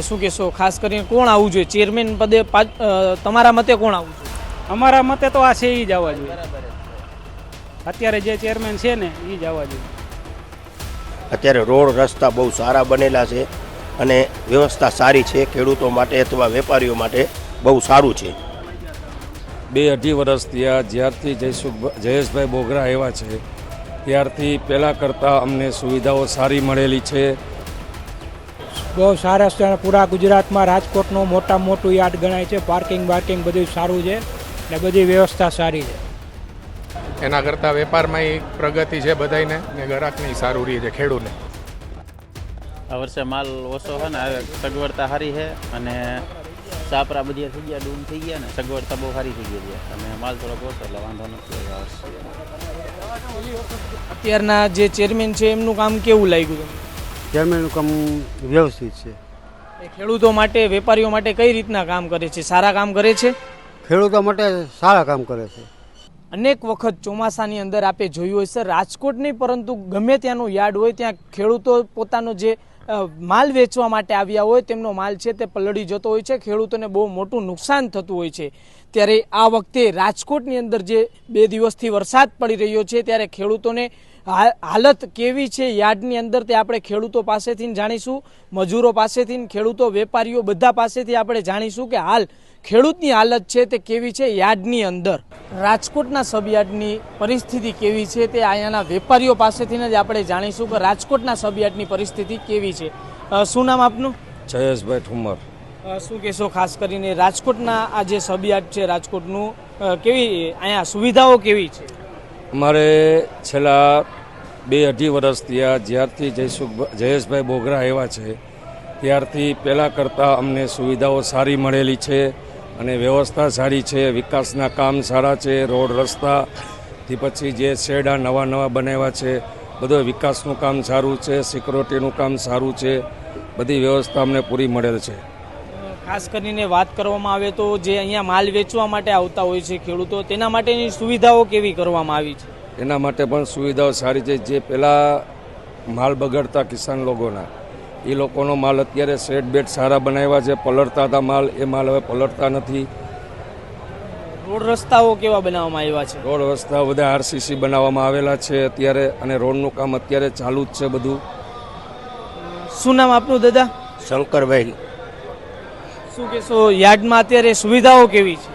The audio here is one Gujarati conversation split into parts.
શું કહેશો? ખાસ કરીને કોણ આવવું જોઈએ ચેરમેન પદે? તમારા મતે કોણ આવવું જોઈએ? અમારા મતે તો આ છે એ જ આવવા જોઈએ. અત્યારે જે ચેરમેન છે ને એ જ આવવા જોઈએ. અત્યારે રોડ રસ્તા બહુ સારા બનેલા છે અને વ્યવસ્થા સારી છે. ખેડૂતો માટે અથવા વેપારીઓ માટે બહુ સારું છે. 2-2.5 વર્ષ થયા જ્યારથી જયેશભાઈ બોગરા આવ્યા છે ત્યારથી પહેલાં કરતાં અમને સુવિધાઓ સારી મળેલી છે. બહુ સારા છે. પૂરા ગુજરાતમાં રાજકોટનું મોટામાં મોટું યાર્ડ ગણાય છે. પાર્કિંગ બધું સારું છે ને બધી વ્યવસ્થા સારી છે. એના કરતાં વેપારમાં પ્રગતિ છે બધાને ને ગ્રાહકની સારું રહે છે ખેડૂતને. આ વર્ષે માલ ઓછો છે ને સગવડતા સારી છે અને સાપરા બધી થઈ ગયા, ડૂમ થઈ ગયા ને સગવડતા બહુ સારી થઈ ગઈ છે અને માલ થોડોક ઓછો એટલે વાંધો નથી. અત્યારના જે ચેરમેન છે એમનું કામ કેવું લાગ્યું તમને? ચેરમેનનું કામ વ્યવસ્થિત છે. એ ખેડૂતો માટે, વેપારીઓ માટે કઈ રીતના કામ કરે છે? સારા કામ કરે છે? ખેડૂતો માટે સારા કામ કરે છે. અનેક વખત ચોમાસાની અંદર આપે જોયું હોય છે રાજકોટ નહીં પરંતુ ગમે ત્યાંનું યાર્ડ હોય ત્યાં ખેડૂતો પોતાનો જે માલ વેચવા માટે આવ્યા હોય તેમનો માલ છે તે પલળી જતો હોય છે. ખેડૂતોને બહુ મોટું નુકસાન થતું હોય છે. ત્યારે આ વખતે રાજકોટની અંદર જે 2 દિવસથી વરસાદ પડી રહ્યો છે ત્યારે ખેડૂતોને હાલત કેવી છે યાર્ડની અંદર તે આપણે ખેડૂતો પાસેથી જાણીશું, મજૂરો પાસેથી, ખેડૂતો, વેપારીઓ બધા પાસેથી આપણે જાણીશું કે હાલ ખેડૂતની હાલત છે તે કેવી છે યાર્ડની અંદર. રાજકોટના સબયાર્ડની પરિસ્થિતિ કેવી છે તે અહીંયાના વેપારીઓ પાસેથી જ આપણે જાણીશું કે રાજકોટના સબયાર્ડની પરિસ્થિતિ કેવી છે. શું નામ આપનું? જયેશભાઈ ઠુમર. શું કહેશો ખાસ કરીને રાજકોટના આ જે સબયાર્ડ છે રાજકોટનું કેવી અહીંયા સુવિધાઓ કેવી છે? અમારે છેલ્લા 2-2.5 વર્ષ થયા જ્યારથી જયેશભાઈ બોગરા આવ્યા છે ત્યારથી પહેલાં કરતાં અમને સુવિધાઓ સારી મળેલી છે અને વ્યવસ્થા સારી છે. વિકાસના કામ સારા છે. રોડ રસ્તાથી પછી જે શેડા નવા બનાવ્યા છે બધો વિકાસનું કામ સારું છે. સિક્યોરિટીનું કામ સારું છે. બધી વ્યવસ્થા અમને પૂરી મળેલ છે. ખાસ કરીને વાત કરવામાં આવે તો જે અહીંયા માલ વેચવા માટે આવતા હોય છે ખેડૂતો તેના માટેની સુવિધાઓ કેવી કરવામાં આવી છે? એના માટે પણ સુવિધાઓ સારી છે. જે પહેલાં માલ બગડતા કિસાન લોકોના એ લોકોનો માલ અત્યારે શેડ બેડ સારા બનાવ્યા છે. પલળતા હતા માલ, એ માલ હવે પલળતા નથી. રોડ રસ્તાઓ કેવા બનાવવામાં આવ્યા છે? રોડ રસ્તા બધા RCC બનાવવામાં આવેલા છે અત્યારે અને રોડનું કામ અત્યારે ચાલુ જ છે બધું. શું નામ આપનું દાદા? શંકરભાઈ. શું કહેશો યાર્ડમાં અત્યારે સુવિધાઓ કેવી છે?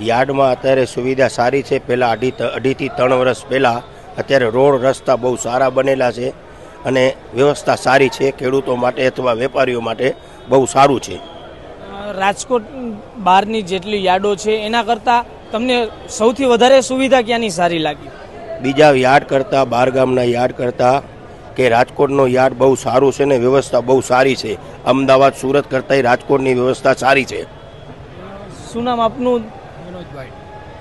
યાર્ડમાં અત્યારે સુવિધા સારી છે. પહેલાં 2.5થી 3 વર્ષ પહેલાં અત્યારે રોડ રસ્તા બહુ સારા બનેલા છે અને વ્યવસ્થા સારી છે. ખેડૂતો માટે અથવા વેપારીઓ માટે બહુ સારું છે. રાજકોટ બહારની જેટલી યાર્ડો છે એના કરતાં તમને સૌથી વધારે સુવિધા ક્યાંની સારી લાગી? બીજા યાર્ડ કરતાં, બહાર ગામના યાર્ડ કરતાં કે રાજકોટનો યાર્ડ બહુ સારું છે ને વ્યવસ્થા બહુ સારી છે. અમદાવાદ, સુરત કરતાં રાજકોટની વ્યવસ્થા સારી છે. શું નામ આપનું? વિનોદભાઈ.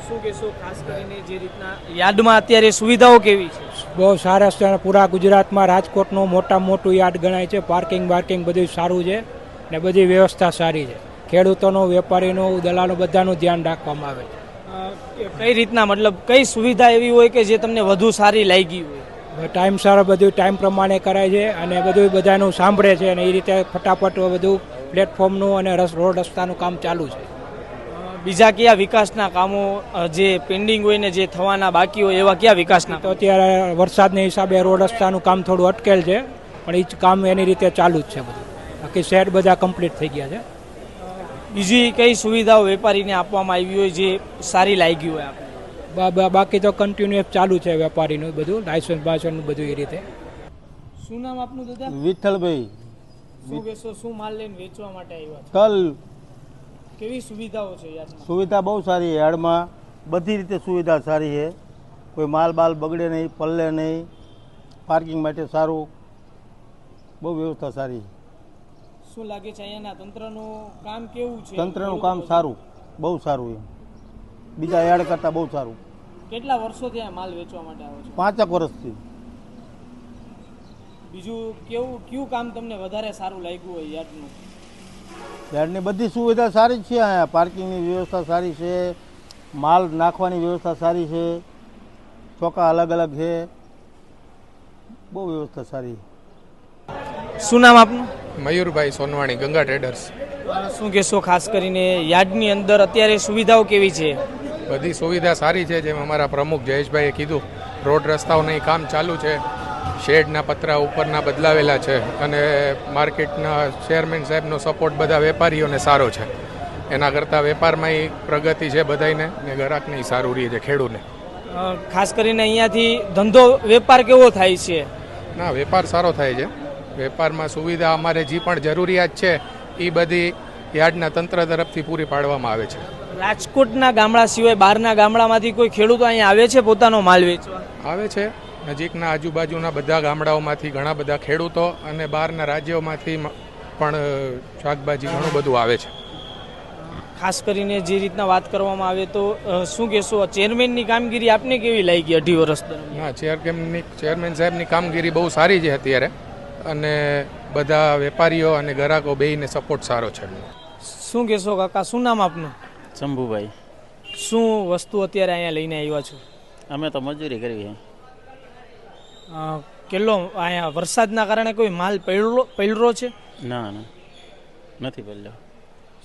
શું કહેશો ખાસ કરીને જે રીતના યાર્ડમાં અત્યારે સુવિધાઓ કેવી છે? બહુ સારા છે. પૂરા ગુજરાતમાં રાજકોટનું મોટામાં મોટું યાર્ડ ગણાય છે. પાર્કિંગ બધું સારું છે ને બધી વ્યવસ્થા સારી છે. ખેડૂતોનું, વેપારીનું, દલાલો બધાનું ધ્યાન રાખવામાં આવે છે. કઈ રીતના મતલબ કઈ સુવિધા એવી હોય કે જે તમને વધુ સારી લાગી હોય? ટાઈમસર બધું ટાઈમ પ્રમાણે કરાય છે અને બધું બધાનું સાંભળે છે અને એ રીતે ફટાફટ બધું પ્લેટફોર્મનું અને રોડ રસ્તાનું કામ ચાલુ છે. બીજા કયા વિકાસના કામો જે પેન્ડિંગ હોય ને જે થવાના બાકી હોય એવા કયા વિકાસના? તો અત્યારે વરસાદના હિસાબે રોડ રસ્તાનું કામ થોડું અટકેલ છે પણ એ જ કામ એની રીતે ચાલુ જ છે બધું. બાકી શેડ બધા કમ્પ્લીટ થઈ ગયા છે. બીજી કઈ સુવિધાઓ વેપારીને આપવામાં આવી હોય જે સારી લાગી હોય આપણે? બાકી તો કન્ટિન્યુઅસ ચાલુ છે વેપારીનું બધું, લાયસન્સ બાયસન્સ બધું એ રીતે. શું નામ આપનું દાદા? વિઠ્ઠલભાઈ. શું કહેશો શું માલ લઈને વેચવા માટે આવ્યા છે? કલ કેવી સુવિધાઓ છે યાર્ડમાં? સુવિધા બહુ સારી છે. યાર્ડમાં બધી રીતે સુવિધા સારી છે. કોઈ માલ બાલ બગડે નહીં, પલ્લે નહીં. પાર્કિંગ માટે સારું, બહુ વ્યવસ્થા સારી. શું લાગે છે અહીંયાના તંત્રનું કામ કેવું છે? તંત્રનું કામ સારું, બહુ સારું છે. બીજા યાર્ડ કરતાં બહુ સારું. કેટલા વર્ષોથી આ માલ વેચવા માટે આવો છો? 5 વર્ષથી. બીજું કયું કામ તમને વધારે સારું લાગ્યું હોય યાર્ડનું? યાર્ડની બધી સુવિધા સારી છે. અહીંયા પાર્કિંગની વ્યવસ્થા સારી છે, માલ નાખવાની વ્યવસ્થા સારી છે, ચોકા અલગ અલગ છે, બહુ વ્યવસ્થા સારી. શું નામ આપનું? મયુરભાઈ સોનવાણી, ગંગા ટ્રેડર્સ. શું કહેશો ખાસ કરીને યાર્ડની અંદર અત્યારે સુવિધાઓ કેવી છે? બધી સુવિધા સારી છે. જેમ અમારા પ્રમુખ જયેશભાઈએ કીધું, રોડ રસ્તાઓનું કામ ચાલુ છે, શેડના પતરા ઉપરના બદલાવેલા છે, અને માર્કેટના ચેરમેન સાહેબનો સપોર્ટ બધા વેપારીઓને સારો છે. એના કરતાં વેપારમાં પ્રગતિ છે બધાને, ને ગ્રાહકને સારું રહે છે, ખેડૂતને. ખાસ કરીને અહીંયાથી ધંધો વેપાર કેવો થાય છે? ના, વેપાર સારો થાય છે. વેપારમાં સુવિધા અમારે જે પણ જરૂરિયાત છે એ બધી યાર્ડના તંત્ર તરફથી પૂરી પાડવામાં આવે છે. રાજકોટના ગામડા સિવાય બહારના ગામડામાંથી કોઈ ખેડૂતો અહીંયા આવે છે પોતાનો માલ વેચવા? આવે છે. નજીકના આજુબાજુના બધા ગામડાઓમાંથી ઘણા બધા ખેડૂતો અને બહારના રાજ્યોમાંથી પણ શાકભાજી ઘણું બધું આવે છે. ખાસ કરીને જે રીતના વાત કરવામાં આવે તો શું કહેશો, ચેરમેનની કામગીરી આપને કેવી લાગી 2.5 વર્ષ દરમિયાન? ના, ચેરમેન સાહેબની કામગીરી બહુ સારી છે અત્યારે, અને બધા વેપારીઓ અને ગ્રાહકો બેયને સપોર્ટ સારો છે. શું કહેશો કાકા, શું નામ આપનું? શંભુભાઈ. શું વસ્તુ અત્યારે અહીંયા લઈને આવ્યા છો? અમે તો મજૂરી કરવી છે. કેટલો અહીંયા વરસાદના કારણે કોઈ માલ પલળો છે? ના ના, નથી પડ્યો.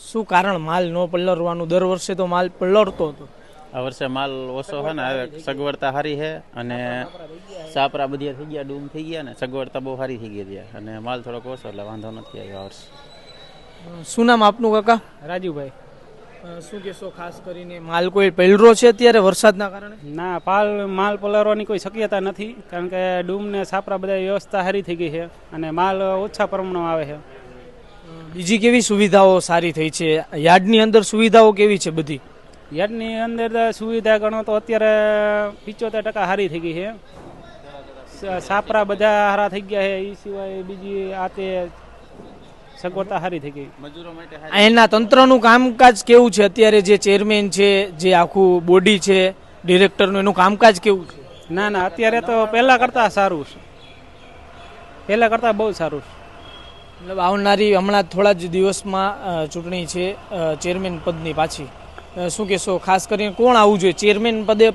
શું કારણ માલ ન પલળવાનું? દર વર્ષે તો માલ પલળતો હતો. આ વર્ષે માલ ઓછો છે ને, હવે સગવડતા સારી છે, અને સાપરા બધી થઈ ગયા, ડૂમ થઈ ગયા ને, સગવડતા બહુ સારી થઈ ગઈ છે, અને માલ થોડોક ઓછો એટલે વાંધો નથી આવ્યો આ વર્ષે. શું નામ આપનું કાકા? રાજુભાઈ. શું કહેશો, ખાસ કરીને માલ કોઈ પલળો છે અત્યારે વરસાદના કારણે? ના, માલ પલળવાની કોઈ શક્યતા નથી, કારણ કે ડૂમ ને સાપરા બધા વ્યવસ્થા સારી થઈ ગઈ છે, અને માલ ઓછા પ્રમાણમાં આવે છે. બીજી કેવી સુવિધાઓ સારી થઈ છે યાર્ડની અંદર? સુવિધાઓ કેવી છે બધી? યાર્ડની અંદર સુવિધા ગણો તો અત્યારે 75% સારી થઈ ગઈ છે. સાપરા બધા સારા થઈ ગયા છે, એ સિવાય બીજી આ તે સગવડતા સારી થઈ ગઈ. મજૂરો માટે એના તંત્રનું કામકાજ કેવું છે અત્યારે? જે ચેરમેન છે, જે આખું બોડી છે ડિરેક્ટરનું, એનું કામકાજ કેવું છે? ના ના, અત્યારે તો પહેલા કરતા સારું છે, પહેલા કરતા બહુ સારું છે. મતલબ આવનારી હમણાં થોડા જ દિવસમાં ચૂંટણી છે ચેરમેન પદની પાછી. શું કહેશો, ખાસ કરીને કોણ આવવું જોઈએ ચેરમેન પદે?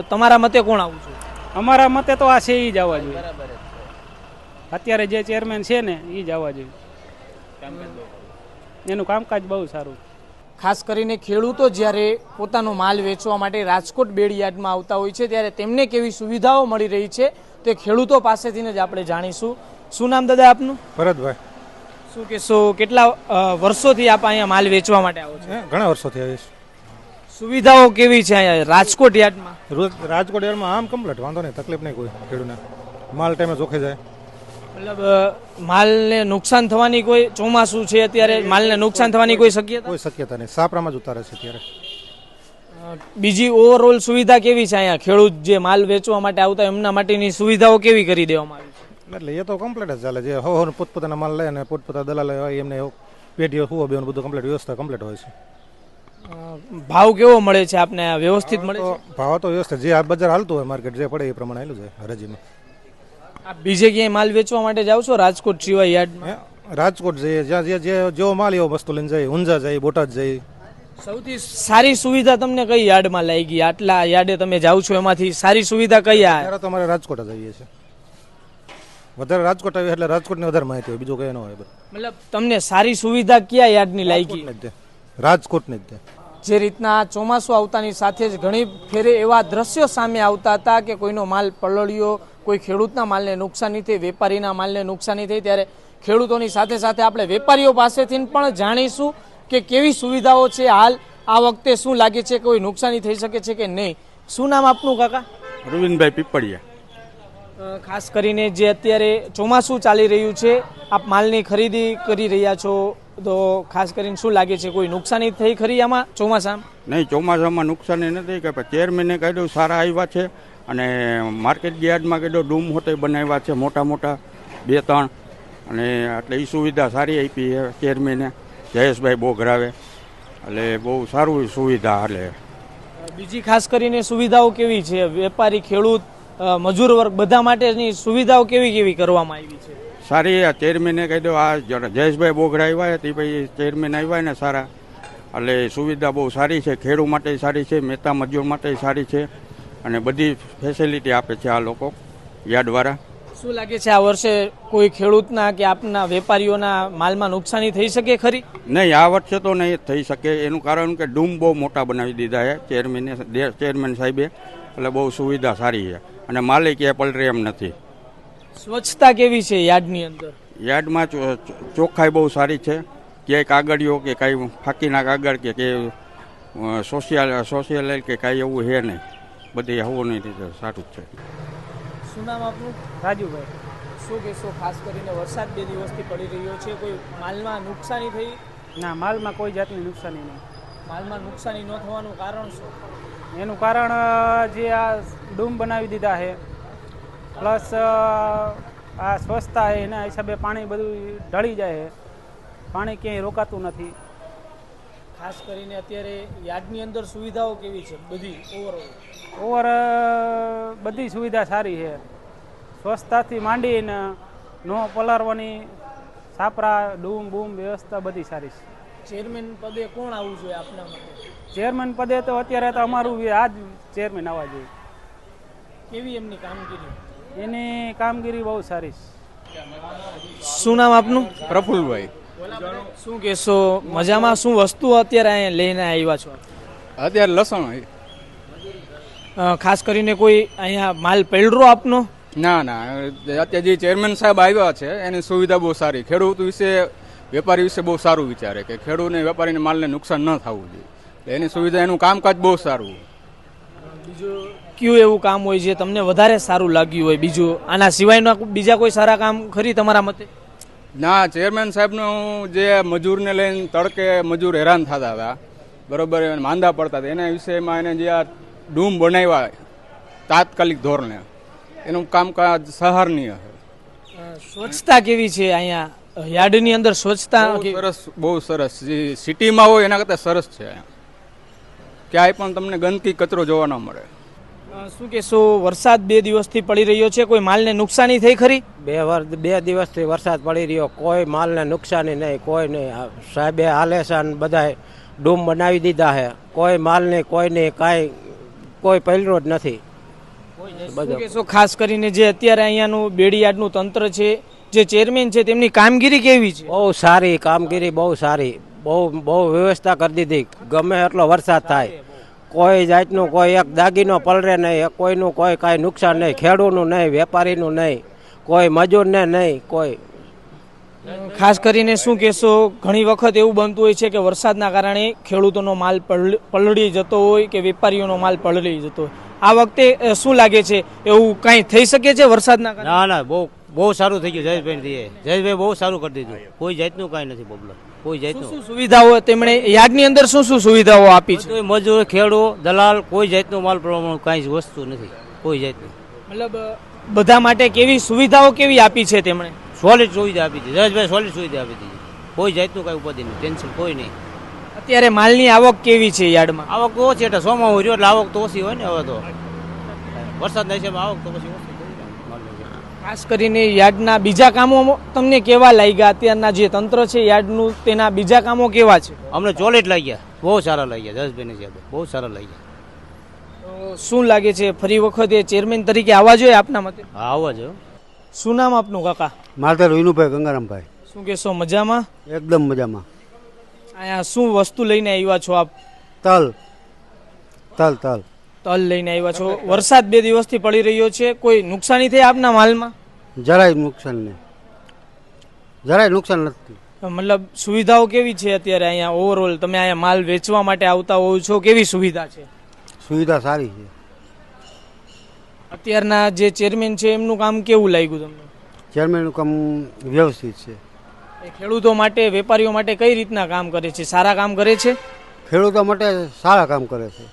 તમારા મતે કોણ આવવું જોઈએ? અમારા મતે તો આ છે એ જ આવવા જોઈએ. અત્યારે જે ચેરમેન છે ને એ જ આવવા જોઈએ. એનું કામકાજ બહુ સારું. ખાસ કરીને ખેડૂતો જ્યારે પોતાનો માલ વેચવા માટે રાજકોટ બેડી યાર્ડમાં આવતા હોય છે ત્યારે તેમને કેવી સુવિધાઓ મળી રહી છે તે ખેડૂતો પાસેથી જ આપણે જાણીશું. શું નામ દાદા આપનું? ભરતભાઈ. શું કહેશો, કેટલા વર્ષોથી આપ અહીંયા માલ વેચવા માટે આવો છો? ઘણા વર્ષોથી આવીશ. સુવિધાઓ કેવી છે અહીંયા રાજકોટ યાર્ડમાં? રાજકોટ યાર્ડમાં આમ કમ્પ્લીટ, વાંધો નહીં, તકલીફ નહીં કોઈ ખેડૂતને. માલ ટાઈમે જોખે જાય. મતલબ માલને નુકસાન થવાની કોઈ, ચોમાસું છે અત્યારે, માલને નુકસાન થવાની કોઈ શક્યતા? કોઈ શક્યતા નહીં, સાપરામાં જ ઉતારે છે અત્યારે. બીજી ઓવરઓલ સુવિધા કેવી છે અહીંયા? ખેડૂત જે માલ વેચવા માટે આવતા એમના માટેની સુવિધાઓ કેવી કરી દેવામાં આવી છે? એટલે એ તો કમ્પ્લીટ જ ચાલે. જે પોતપોતાના માલ લે અને પોતપોતાના દલાલ હોય એમને પેઢીઓ હુવો બેવાનું બધું કમ્પ્લીટ, વ્યવસ્થા કમ્પ્લીટ હોય છે. ભાવ કેવો મળે છે આપને? વ્યવસ્થિત મળે છે? ભાવ તો વ્યવસ્થિત, જે આ બજાર હાલતું હોય માર્કેટ જે પડે એ પ્રમાણે હાલું છે હરાજીમાં. આપ બીજે ક્યાંય માલ વેચવા માટે જાવ છો રાજકોટ સિવાય યાર્ડમાં? રાજકોટ જઈએ, જ્યાં જેવો માલ એવો વસ્તુ લઈને જાય. ઊંઝા જાય, બોટાદ જાય. સૌથી સારી સુવિધા તમને કઈ યાર્ડમાં લાગી? આટલા યાર્ડે તમે જાઓ છો એમાંથી સારી સુવિધા કઈ? ત્યારે તો અમારે રાજકોટ જ આવીએ છીએ. વધારે રાજકોટ આવીએ એટલે રાજકોટની વધારે માહિતી હોય, બીજું કઈ ન હોય. મતલબ તમને સારી સુવિધા કયા યાર્ડની લાગી? રાજકોટની જ. જે રીતના ચોમાસું આવતાની સાથે જ ઘણી ફેરે એવા દ્રશ્યો સામે આવતા હતા કે કોઈનો માલ પલળ્યો, કોઈ ખેડૂતના માલને નુકસાની થઈ, વેપારીના માલને નુકસાની થઈ, ત્યારે ખેડૂતોની સાથે સાથે આપણે વેપારીઓ પાસેથી પણ જાણીશું કે કેવી સુવિધાઓ છે હાલ આ વખતે, શું લાગે છે, કોઈ નુકસાની થઈ શકે છે કે નહીં. શું નામ આપનું કાકા? રવિનભાઈ પીપળિયા. ખાસ કરીને જે અત્યારે ચોમાસું ચાલી રહ્યું છે, આપ માલની ખરીદી કરી રહ્યા છો, તો ખાસ કરીને શું લાગે છે, કોઈ નુકસાની થઈ ખરી આમાં ચોમાસામાં? નહીં, ચોમાસામાં નુકસાની નથી. કે ચેરમેને કહ્યું સારા આવ્યા છે, અને માર્કેટ યાર્ડમાં કહ્યું ડૂમ હોતે બનાવ્યા છે મોટા મોટા 2-3, અને એટલે એ સુવિધા સારી આપી છે ચેરમેને જયેશભાઈ બોઘરાવે, એટલે બહુ સારું સુવિધા હાલે. બીજી ખાસ કરીને સુવિધાઓ કેવી છે? વેપારી, ખેડૂત, મજૂર વર્ગ બધા માટેની સુવિધાઓ કેવી કેવી કરવામાં આવી છે? સારી. આ ચેરમેને કહ્યું આ જયેશભાઈ બોઘરા આવ્યા તે પછી ચેરમેન આવ્યા ને સારા, એટલે સુવિધા બહુ સારી છે. ખેડૂત માટે સારી છે, મહેતા મજૂર માટે સારી છે, અને બધી ફેસિલિટી આપે છે આ લોકો યાર્ડવાળા. શું લાગે છે આ વર્ષે કોઈ ખેડૂતના કે આપના વેપારીઓના માલમાં નુકસાની થઈ શકે ખરી? નહીં, આ વર્ષે તો નહીં થઈ શકે. એનું કારણ કે ડૂમ બહુ મોટા બનાવી દીધા છે ચેરમેન સાહેબે, એટલે બહુ સુવિધા સારી છે અને માલિક એ પલટે એમ નથી. સ્વચ્છતા કેવી છે યાર્ડની અંદર? યાર્ડમાં ચોખ્ખાઈ બહુ સારી છે. ક્યાંય કાગળિયો કે કાંઈ ફાંકીના કાગળ કે સોશિયલ કે કાંઈ એવું છે નહીં. બધી હવોની રીતે સારું જ છે. શું નામ આપનું? રાજુભાઈ. શું કહેશો, ખાસ કરીને વરસાદ 2 દિવસથી પડી રહ્યો છે, કોઈ માલમાં નુકસાની થઈ? ના, માલમાં કોઈ જાતની નુકસાની નહીં. માલમાં નુકસાની ન થવાનું કારણ શું? એનું કારણ જે આ ડૂમ બનાવી દીધા છે, પ્લસ આ સ્વચ્છતા છે એના હિસાબે પાણી બધું ઢળી જાય છે, પાણી ક્યાંય રોકાતું નથી. ખાસ કરીને અત્યારે યાર્ડની અંદર સુવિધાઓ કેવી છે? બધી ઓવર બધી સુવિધા સારી છે. સ્વચ્છતાથી માંડીને નો પલારવાની, સાપરા ડૂમ બૂમ વ્યવસ્થા બધી સારી છે. ચેરમેન પદે કોણ આવવું જોઈએ આપના માટે? ચેરમેન પદે તો અત્યારે તો અમારું આ જ ચેરમેન આવવા જોઈએ. કેવી એમની કામગીરી? એની કામગીરી બહુ સારી છે. શું નામ આપનું? પ્રફુલભાઈ. શું કહેશો, મજામાં? શું વસ્તુ અત્યારે અહીંયા લઈને આવ્યા છો? અત્યારે લસણ. ખાસ કરીને કોઈ અહીંયા માલ પડ્યો આપનો? ના ના, અત્યારે જે ચેરમેન સાહેબ આવ્યા છે એની સુવિધા બહુ સારી. ખેડૂત વિશે, વેપારી વિશે બહુ સારું વિચારે કે ખેડૂતને વેપારીને માલને નુકસાન ન થવું જોઈએ. એની સુવિધા, એનું કામકાજ બહુ સારું. બીજું કયું એવું કામ હોય જે તમને વધારે સારું લાગ્યું હોય? બીજું આના સિવાયના બીજા કોઈ સારા કામ ખરી તમારા મતે? ના, ચેરમેન સાહેબનું જે મજૂરને લઈને તડકે મજૂર હેરાન થતા હતા, બરોબર, માંદા પડતા હતા, એના વિષયમાં એને જે આ ડૂમ બનાવ્યા તાત્કાલિક ધોરણે, એનું કામકાજ સહારનીય છે. સ્વચ્છતા કેવી છે અહીંયા યાર્ડની અંદર? સ્વચ્છતા સરસ, બહુ સરસ. જે સિટીમાં હોય એના કરતાં સરસ છે. ક્યાંય પણ તમને ગંદકી, કચરો જોવા ન મળે. શું કહેશો, વરસાદ 2 દિવસથી પડી રહ્યો છે, કોઈ માલને નુકસાની થઈ ખરી? 2 દિવસથી વરસાદ પડી રહ્યો, કોઈ માલને નુકસાની નહીં, કોઈ નહીં. સાહેબે હાલે છે અને બધા ડૂમ બનાવી દીધા છે, કોઈ માલને કોઈને કાંઈ કોઈ પહેલો જ નથી. શું કહેશો, ખાસ કરીને જે અત્યારે અહીંયાનું બેડીયાર્ડનું તંત્ર છે, જે ચેરમેન છે, તેમની કામગીરી કેવી છે? બહુ સારી કામગીરી, બહુ સારી, બહુ વ્યવસ્થા કરી દીધી. ગમે એટલો વરસાદ થાય, કોઈ જાતનું કોઈ એક દાગીનો પલરે નહીં, કોઈનું કોઈ કાંઈ નુકસાન નહીં, ખેડૂતનું નહીં, વેપારીનું નહીં, કોઈ મજૂરને નહીં, કોઈ. ખાસ કરીને શું કહેશો, ઘણી વખત એવું બનતું હોય છે કે વરસાદના કારણે ખેડૂતોનો માલ પલળી જતો હોય કે વેપારીઓનો માલ પલળી જતો હોય. આ વખતે શું લાગે છે, એવું કાંઈ થઈ શકે છે વરસાદના કારણે? ના ના, બહુ સારું થઈ ગયું. જયેશભાઈ બહુ સારું કરી દીધું. કોઈ જાતનું કાંઈ નથી પ્રોબ્લેમ. કોઈ જાતનું. શું સુવિધાઓ તેમણે યાર્ડની અંદર શું સુવિધાઓ આપી છે? મજૂર, ખેડૂત, દલાલ, કોઈ જાતનું માલ પ્રમાણ કાંઈ વસ્તુ નથી, કોઈ જાતનું. મતલબ બધા માટે કેવી સુવિધાઓ કેવી આપી છે તેમણે? સોલિડ સુવિધા આપી હતી જયેશભાઈ, સોલિડ સુવિધા આપી હતી. કોઈ જાતનું કાંઈ ઉપાધિ નહીં, ટેન્શન કોઈ નહીં. અત્યારે માલની આવક કેવી છે યાર્ડમાં? આવક તો ઓછી, એટલે સોમાં હોય એટલે આવક તો ઓછી હોય ને. હવે તો વરસાદના હિસાબે આવક તો પછી ઓછી. ખાસ કરીને યાર્ડના બીજા કામો તમને કેવા લાગ્યા? અત્યારના જે તંત્ર છે યાર્ડનું, તેના બીજા કામો કેવા છે? અમને ચોલેટ લાગ્યા, બહુ સારા લાગ્યા. જયેશભાઈને હિસાબે બહુ સારા લાગ્યા. શું લાગે છે, ફરી વખત એ ચેરમેન તરીકે આવવા જોઈએ આપના મતે? હા, આવવા જોઈએ. શું નામ આપનું કાકા? માલધાર વિનુભાઈ ગંગારામભાઈ. શું કહેશો, મજામાં? એકદમ મજામાં. અહીંયા શું વસ્તુ લઈને આવ્યા છો આપ? તલ લઈને આવ્યા છો. વરસાદ 2 દિવસથી પડી રહ્યો છે, કોઈ નુકસાની થઈ આપના માલમાં? જરાય નુકસાન નહીં, જરાય નુકસાન નથી. મતલબ સુવિધાઓ કેવી છે અત્યારે અહીંયા ઓવરઓલ? તમે અહીંયા માલ વેચવા માટે આવતા હોવ છો, કેવી સુવિધા છે? સુવિધા સારી છે. અત્યારના જે ચેરમેન છે એમનું કામ કેવું લાગ્યું તમને? ચેરમેનનું કામ વ્યવસ્થિત છે. એ ખેડૂતો માટે, વેપારીઓ માટે કઈ રીતના કામ કરે છે? સારા કામ કરે છે? ખેડૂતો માટે સારા કામ કરે છે.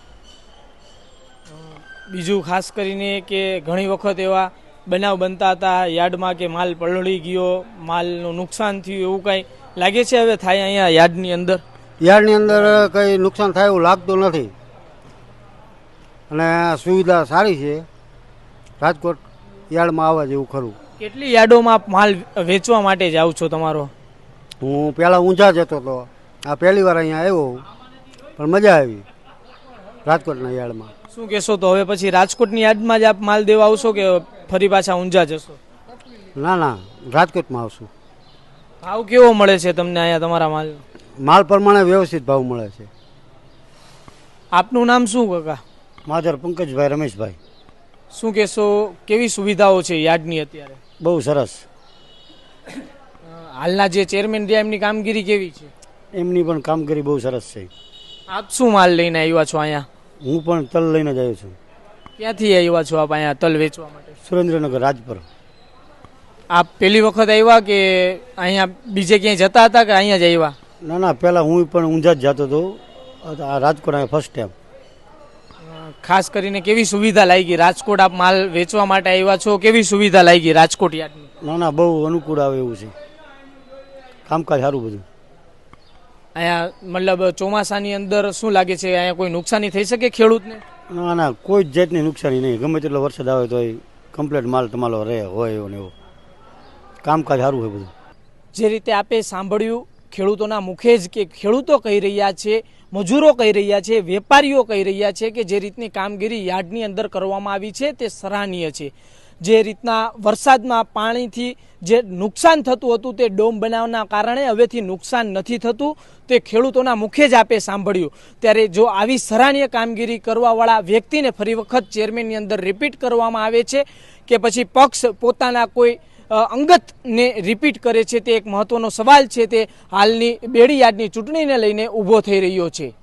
બીજું ખાસ કરીને કે ઘણી વખત એવા બનાવ બનતા હતા યાર્ડમાં કે માલ પલળી ગયો, માલનું નુકસાન થયું, એવું કાંઈ લાગે છે હવે થાય અહીંયા યાર્ડની અંદર? યાર્ડની અંદર કંઈ નુકસાન થાય એવું લાગતું નથી અને સુવિધા સારી છે. રાજકોટ યાર્ડમાં આવવા જેવું ખરું. કેટલી યાર્ડોમાં માલ વેચવા માટે જાવ છો તમારો? હું પહેલાં ઊંઝા જતો હતો, આ પહેલી વાર અહીંયા આવ્યો, પણ મજા આવી રાજકોટના યાર્ડમાં. શું કહેશો, તો હવે પછી રાજકોટની યાર્ડમાં જ આપ માલ દેવા આવશો કે ફરી પાછા ઊંઝા જશો? ના ના, રાજકોટમાં આવશું. ભાવ કેવો મળે છે તમને અહીંયા તમારા માલ? માલ પ્રમાણે વ્યવસ્થિત ભાવ મળે છે. આપનું નામ શું કાકા? માધર પંકજભાઈ રમેશભાઈ. શું કહેશો, કેવી સુવિધાઓ છે યાર્ડની અત્યારે? બહુ સરસ. હાલના જે ચેરમેન રહ્યા એમની કામગીરી કેવી છે? એમની પણ કામગીરી બહુ સરસ છે. આપ શું માલ લઈને આવ્યા છો અહીંયા? હું પણ તલ લઈને જ આવ્યો છું. ક્યાંથી આવ્યા છો આપ અહીંયા તલ વેચવા માટે? સુરેન્દ્રનગર, રાજપર. આપ પહેલી વખત આવ્યા કે અહીંયા બીજે ક્યાંય જતા હતા કે અહીંયા જ આવ્યા? ના ના, પહેલાં હું પણ ઊંઝા જ જતો હતો. આ રાજકોટ અહીંયા ફર્સ્ટ ટાઈમ. ખાસ કરીને કેવી સુવિધા લાગી રાજકોટ? આપ માલ વેચવા માટે આવ્યા છો, કેવી સુવિધા લાગી રાજકોટ યાર્ડની? ના ના, બહુ અનુકૂળ આવે એવું છે. કામકાજ સારું બધું. અહીંયા મતલબ ચોમાસાની અંદર શું લાગે છે, અહીંયા કોઈ નુકસાની થઈ શકે ખેડૂતને? ના ના, કોઈ જ જાતની નુકસાની નહીં. ગમે તેટલો વરસાદ આવે તો કમ્પ્લીટ માલ તમારો રહે હોય એવો ને એવો. કામકાજ સારું હોય બધું. જે રીતે આપે સાંભળ્યું ખેડૂતોના મુખે જ કે ખેડૂતો કહી રહ્યા છે, મજૂરો કહી રહ્યા છે, વેપારીઓ કહી રહ્યા છે કે જે રીતની કામગીરી યાર્ડની અંદર કરવામાં આવી છે તે સરાહનીય છે. જે રીતના વરસાદમાં પાણીથી જે નુકસાન થતું હતું તે ડોમ બનાવવાના કારણે હવેથી નુકસાન નથી થતું, તે ખેડૂતોના મુખે જ આપે સાંભળ્યું. ત્યારે જો આવી સરાહનીય કામગીરી કરવાવાળા વ્યક્તિને ફરી વખત ચેરમેનની અંદર રિપીટ કરવામાં આવે છે કે પછી પક્ષ પોતાના કોઈ અંગતને રિપીટ કરે છે, તે એક મહત્વનો સવાલ છે. તે હાલની બેડી યાર્ડની ચૂંટણીને લઈને ઊભો થઈ રહ્યો છે.